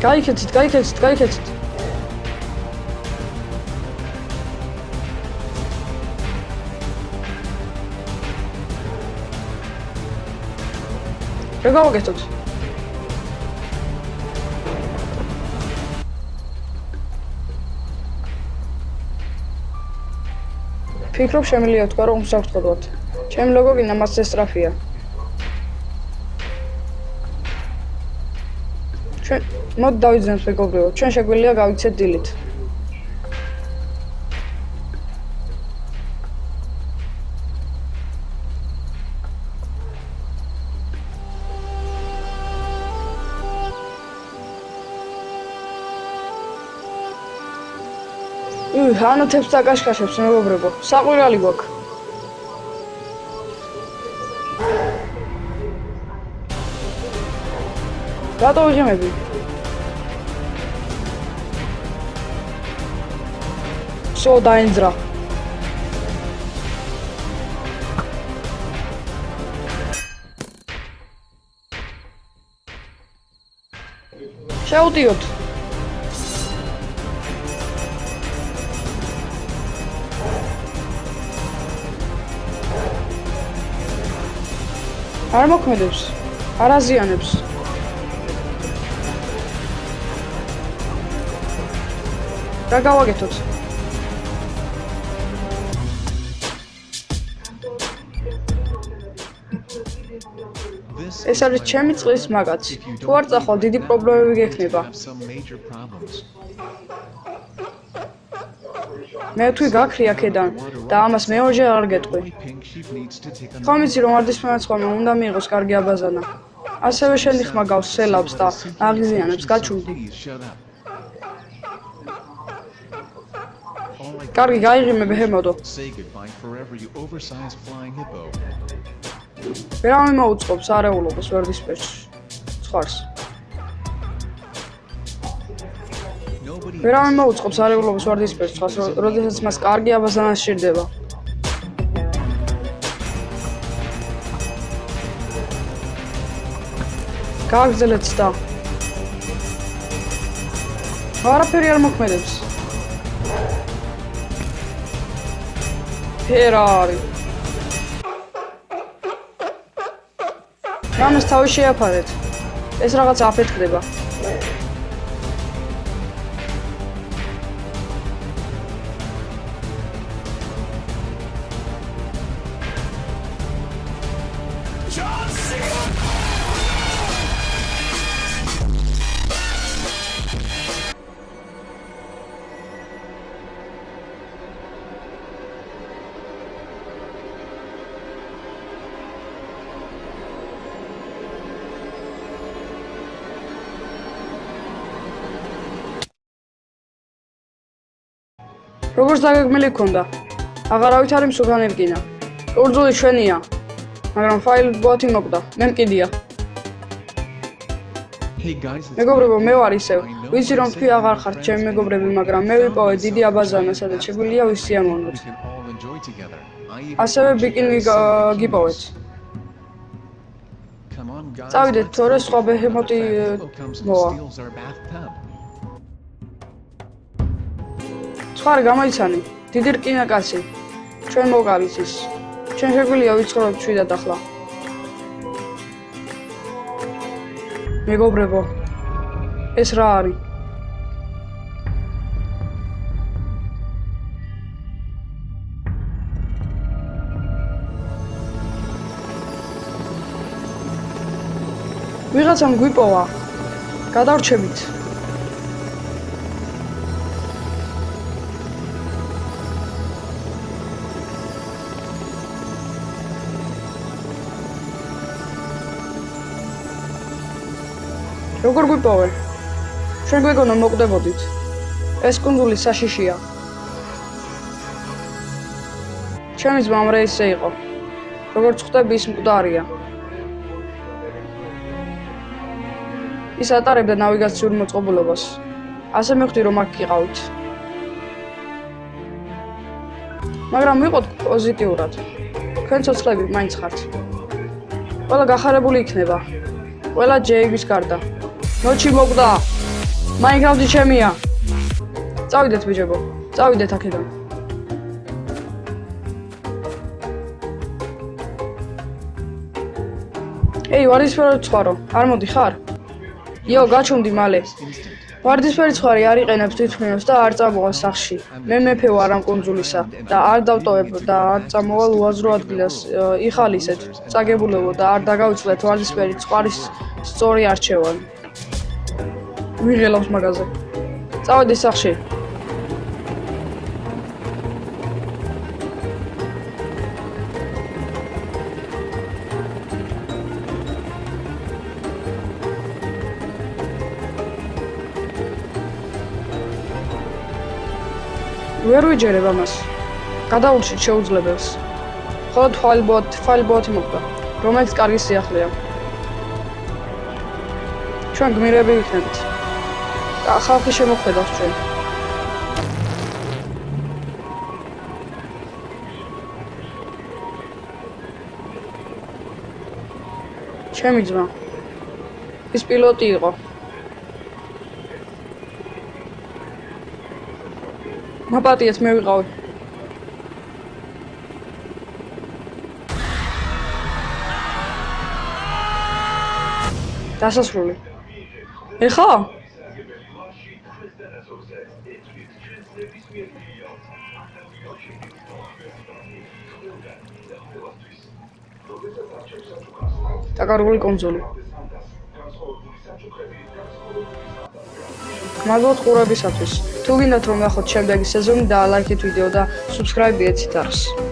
გაიქეცით. რა გავაკეთოთ? ფიქრობ შემიძლია თქვა რომ უსაფრთხოებად. ჩემი ლოგოგინა მასზე სწრაფია. მოდი დავიძინოთ მეგობრებო, ჩვენ შეგვიძლია გავიქცეთ დილით. ანათებს და კაშკაშებს მეგობრებო, საყვირალი გვაქვს. რატო ვიღიმები? დაინძრა. შეუტიოთ. არ მოქმედებს, არ აზიანებს. რა გავაკეთოთ? ეს არის ჩემი წყლის მაგაცი. თუ არ წახვალ, დიდი პრობლემები გექნება. მე თუ გაქრი აქედან და ამას მეორჯერ არ გეტყვი. ხომ იცი რომ ვარდისმენაცვალმა უნდა მიიღოს კარგი აბაზანა. ასევე შენი ხმა გავს სელავს და აღიზიანებს, გაჩუმდი. კარგი, გაიღიმე ბეჰემოდო. ვერავინ მოუწყობს არეულობას ვარდისფერში. ცხარს. ვერავინ მოუწყობს არეულობას ვარდისფერში, როდესაც მას კარგი აბაზანა სჭირდება. გააგრძელეთ და არაფერი არ მოქმედებს. ფერარი. რამეს თავი შეაფარეთ. ეს რაღაც აფეთქდება. როგორც დაგეგმილი გქონდა, აღარავით არის მსუქანი რკინა. კერძული ჩვენია, მაგრამ ფაილი ბოთი მოკვდა. მე მკიდია. მეგობრებო, მე ვარ ისევ. ვიცი რომ თქვი აღარ ხართ ჩემი მეგობრები, მაგრამ მე ვიპოვე დიდი აბაზანა, სადაც შეგვიძლია ვისიამოვნოთ. ასევე ბიკინი გიპოვეთ. წავიდეთ, თორე სხვა ბეჰემოტი მოვა. ცხარი გამოიცანი, დიდი რკინა კაცი. ჩვენ მოვყავით ის. ჩვენ შეგვიძლია ვიცხოვროთ შვიდად ახლა. მეგობრებო, ეს რა არის? ვიღაცამ გვიპოვა. გადავრჩებით. როგორ გვიპოვე? ჩვენ გვეგონა მოკვდებოდით. ეს კუნძული საშიშია. ჩემი ძმა ამრეისზე იყო. როგორც ხვდები, ის მკვდარია. ის ატარებდა ნავიგაციურ მოწყობილობას. ასე მივხვდი, რომ აქ იყავით. მაგრამ ვიყოთ პოზიტიურად. თქვენ ცოცხლები მაინც ხართ. ყველა გახარებული იქნება. ყველა ჯეიბის გარდა. ნოჩი მოკვდა. მაინკრაფტი ჩემია. წავიდეთ ბიჭებო. წავიდეთ აქედან. ეი, ვარდისფერი ცხარო. არ მოდი ხარ? იო, გაჩუმდი მალე. ვარდისფერი ცხარი არ იყენებს თვითმფრინავს და არ წამოვა სახლში. მე მეფე ვარ ამ კუნძულისა და არ დავტოვებ და არ წამოვალ უაზრო ადგილას იხალისეთ, წაგებულებო და არ დაგავიწყდეთ ვარდისფერი ცხარის სწორი არჩევანი. ვიღელავს მაგაზე. წავედი სახლში. ვერ ვიჯერებ ამას. გადაურჩით შეუძლებელს. ხოლო თვალბოთი მოხდა, რომელიც კარგი სიახლეა. ჩვენ გმირები ვიქნებით. ხალხი შემოხვედავს ჩვენ. ჩემი ძმა. ის პილოტი იყო. მაპატიეთ მე ვიყავი. დასასრული. ეხა? დაკარგული კონსოლი. მადლობთ ყურებისათვის. თუ გინდათ რომ ნახოთ შემდეგი სეზონი და ლაიქით ვიდეო და subscribe-ით არს.